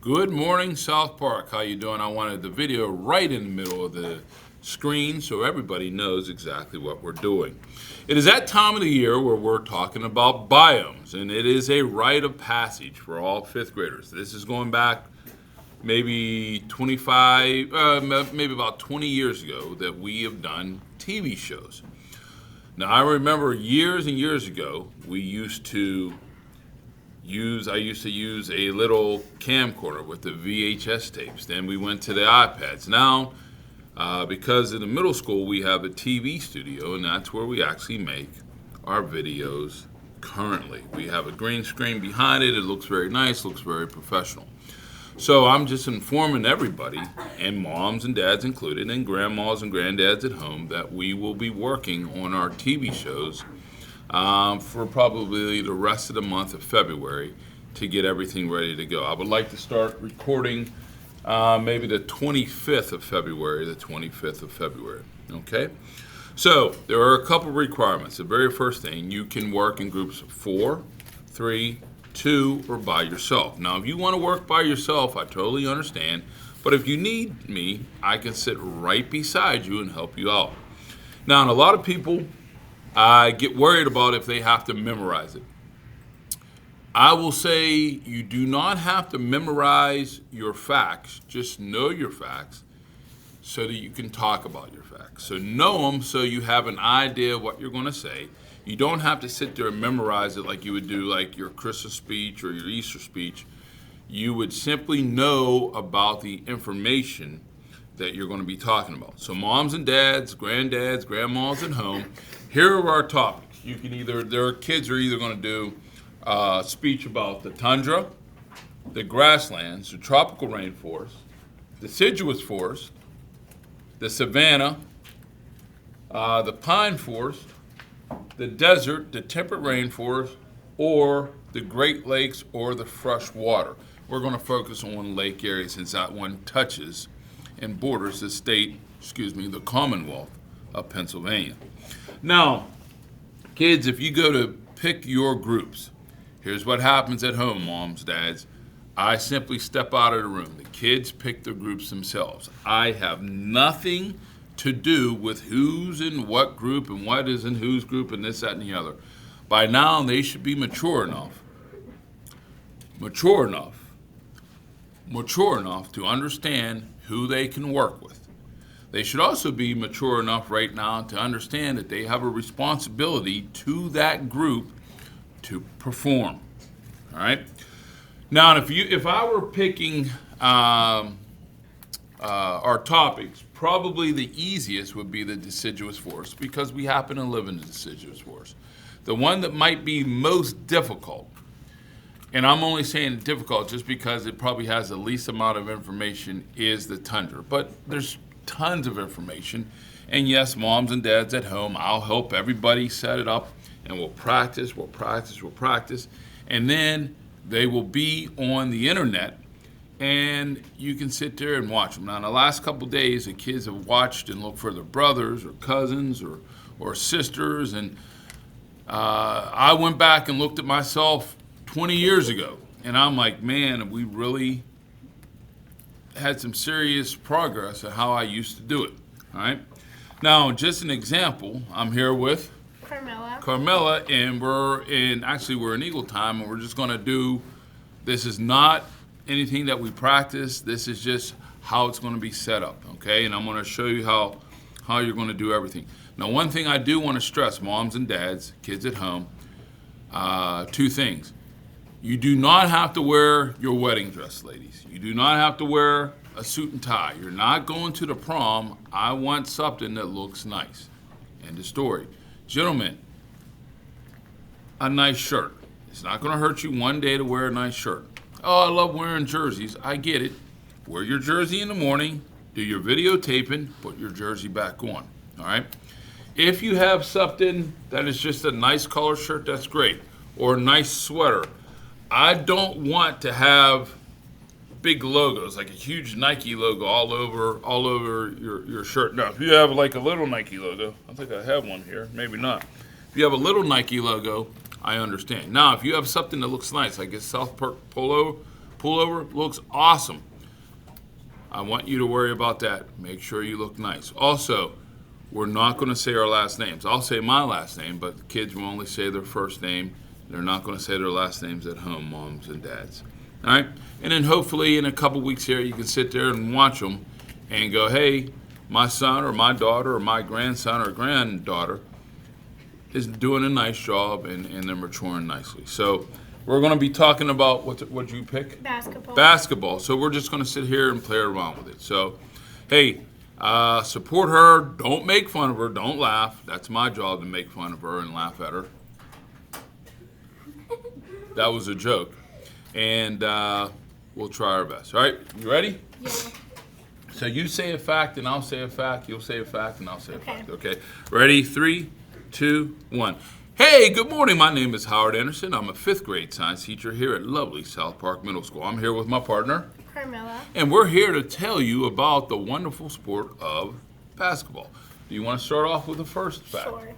Good morning, South Park. How you doing? I wanted the video right in the middle of the screen so everybody knows exactly what we're doing. It is that time of the year where we're talking about biomes, and it is a rite of passage for all fifth graders. This is going back maybe maybe about 20 years ago that we have done TV shows. Now, I remember years and years ago, I used to use a little camcorder with the VHS tapes. Then we went to the iPads. Now, because in the middle school we have a TV studio, and that's where we actually make our videos currently. We have a green screen behind it. It looks very nice, looks very professional. So I'm just informing everybody, and moms and dads included, and grandmas and granddads at home, that we will be working on our TV shows for probably the rest of the month of February to get everything ready to go. I would like to start recording maybe the 25th of February, okay? So there are a couple requirements. The very first thing, you can work in groups of 4, 3, 2, or by yourself. Now, if you want to work by yourself, I totally understand. But if you need me, I can sit right beside you and help you out. Now, and a lot of people get worried about if they have to memorize it. I will say you do not have to memorize your facts. Just know your facts so that you can talk about your facts. So know them so you have an idea of what you're going to say. You don't have to sit there and memorize it like you would do like your Christmas speech or your Easter speech. You would simply know about the information that you're going to be talking about. So moms and dads, granddads, grandmas at home, here are our topics. Their kids are either going to do a speech about the tundra, the grasslands, the tropical rainforest, deciduous forest, the savanna, the pine forest, the desert, the temperate rainforest, or the Great Lakes or the fresh water. We're going to focus on lake area since that one touches and borders the Commonwealth of Pennsylvania. Now, kids, if you go to pick your groups, here's what happens at home, moms, dads. I simply step out of the room. The kids pick their groups themselves. I have nothing to do with who's in what group and what is in whose group and this, that, and the other. By now, they should be mature enough to understand who they can work with. They should also be mature enough right now to understand that they have a responsibility to that group to perform. All right. Now, if I were picking our topics, probably the easiest would be the deciduous forest because we happen to live in the deciduous forest. The one that might be most difficult, and I'm only saying difficult just because it probably has the least amount of information, is the tundra. But there's tons of information. And yes, moms and dads at home, I'll help everybody set it up, and we'll practice. And then they will be on the internet, and you can sit there and watch them. Now, in the last couple days, the kids have watched and looked for their brothers or cousins or sisters. And I went back and looked at myself 20 years ago, and I'm like, man, we really had some serious progress at how I used to do it. All right. Now, just an example, I'm here with Carmela, and we're in Eagle Time, and we're just going to do. This is not anything that we practice. This is just how it's going to be set up. Okay, and I'm going to show you how you're going to do everything. Now, one thing I do want to stress, moms and dads, kids at home, 2 things. You do not have to wear your wedding dress, ladies. You do not have to wear a suit and tie. You're not going to the prom. I want something that looks nice. End of story. Gentlemen, a nice shirt. It's not going to hurt you one day to wear a nice shirt. Oh, I love wearing jerseys. I get it. Wear your jersey in the morning, do your videotaping, put your jersey back on. All right? If you have something that is just a nice color shirt, that's great. Or a nice sweater. I don't want to have big logos, like a huge Nike logo all over your shirt. Now, if you have like a little Nike logo, I think I have one here, maybe not. If you have a little Nike logo, I understand. Now, if you have something that looks nice, like a South Park polo pullover looks awesome. I want you to worry about that. Make sure you look nice. Also, we're not going to say our last names. I'll say my last name, but the kids will only say their first name. They're not going to say their last names at home, moms and dads. All right? And then hopefully in a couple weeks here, you can sit there and watch them and go, hey, my son or my daughter or my grandson or granddaughter is doing a nice job and they're maturing nicely. So we're going to be talking about, what'd you pick? Basketball. Basketball. So we're just going to sit here and play around with it. So, hey, support her. Don't make fun of her. Don't laugh. That's my job, to make fun of her and laugh at her. That was a joke. And we'll try our best. All right, you ready? Yeah. So you say a fact and I'll say a fact. You'll say a fact and I'll say a fact. Okay. Ready? 3, 2, 1. Hey, good morning. My name is Howard Anderson. I'm a 5th grade science teacher here at lovely South Park Middle School. I'm here with my partner, Carmela. and we're here to tell you about the wonderful sport of basketball. Do you want to start off with the first fact? Sure.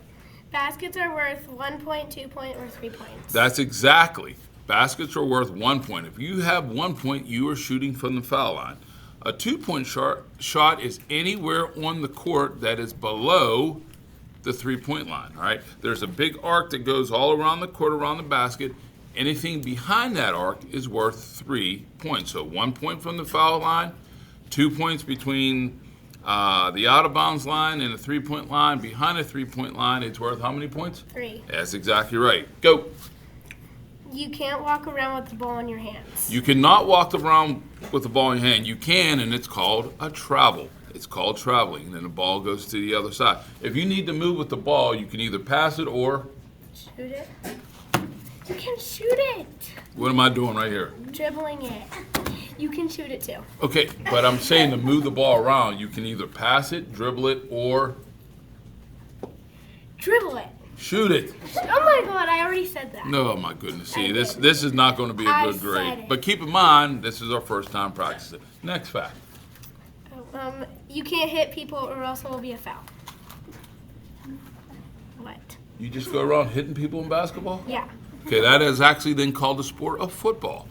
Baskets are worth 1 point, 2 point, or 3 points. That's exactly. Baskets are worth 1 point. If you have 1 point, you are shooting from the foul line. A 2-point shot is anywhere on the court that is below the 3-point line. All right. There's a big arc that goes all around the court, around the basket. Anything behind that arc is worth 3 points. So 1 point from the foul line, 2 points between the out of bounds line and the 3-point line. Behind the 3-point line, it's worth how many points? 3. That's exactly right. Go. You can't walk around with the ball in your hands. You cannot walk around with the ball in your hand. You can, and it's called a travel. It's called traveling, and then the ball goes to the other side. If you need to move with the ball, you can either pass it or Shoot it. You can shoot it. what am I doing right here? Dribbling it. You can shoot it too. Okay, but I'm saying to move the ball around, you can either pass it, dribble it, or Dribble it. shoot it. Oh my God, I already said that. No, my goodness. See, this is not going to be a I good said grade. it. But keep in mind, this is our first time practicing. Next fact. You can't hit people or else it will be a foul. What? You just go around hitting people in basketball? Yeah. Okay, that is actually then called the sport of football.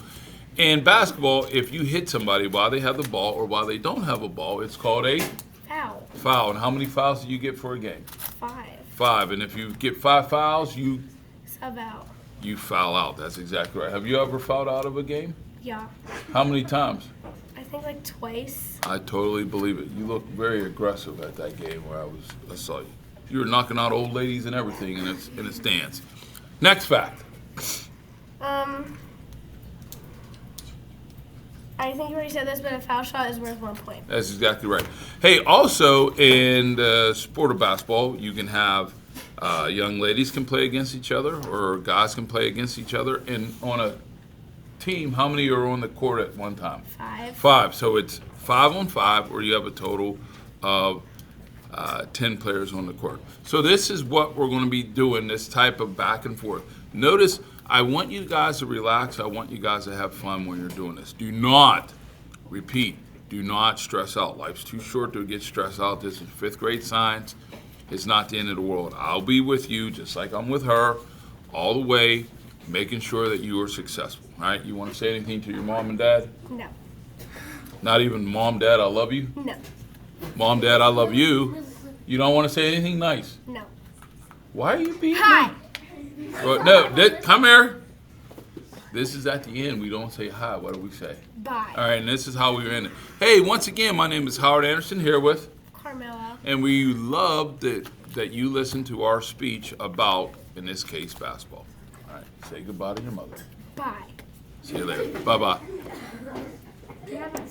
In basketball, if you hit somebody while they have the ball or while they don't have a ball, it's called a Foul. foul. And how many fouls do you get for a game? 5. 5. And if you get 5 fouls, you Sub out. foul out. That's exactly right. Have you ever fouled out of a game? Yeah. How many times? I think like twice. I totally believe it. You looked very aggressive at that game where I saw you. You were knocking out old ladies and everything in a stance. Next fact. I think you already said this, but a foul shot is worth 1 point. That's exactly right. Hey, also in the sport of basketball, you can have young ladies can play against each other or guys can play against each other. And on a team, how many are on the court at one time? 5. 5. So it's 5 on 5, or you have a total of 10 players on the court. So this is what we're going to be doing, this type of back and forth. Notice, I want you guys to relax. I want you guys to have fun when you're doing this. Do not, repeat, do not stress out. Life's too short to get stressed out. This is 5th grade science. It's not the end of the world. I'll be with you just like I'm with her all the way, making sure that you are successful. All right? You want to say anything to your mom and dad? No. Not even mom, dad, I love you? No. Mom, dad, I love you. You don't want to say anything nice? No. Why are you being Hi. Well, no, come here. This is at the end. We don't say hi. What do we say? Bye. All right, and this is how we end it. Hey, once again, my name is Howard Anderson here with, Carmela. and we love that you listen to our speech about, in this case, basketball. All right, say goodbye to your mother. Bye. See you later. Bye-bye. Do you have a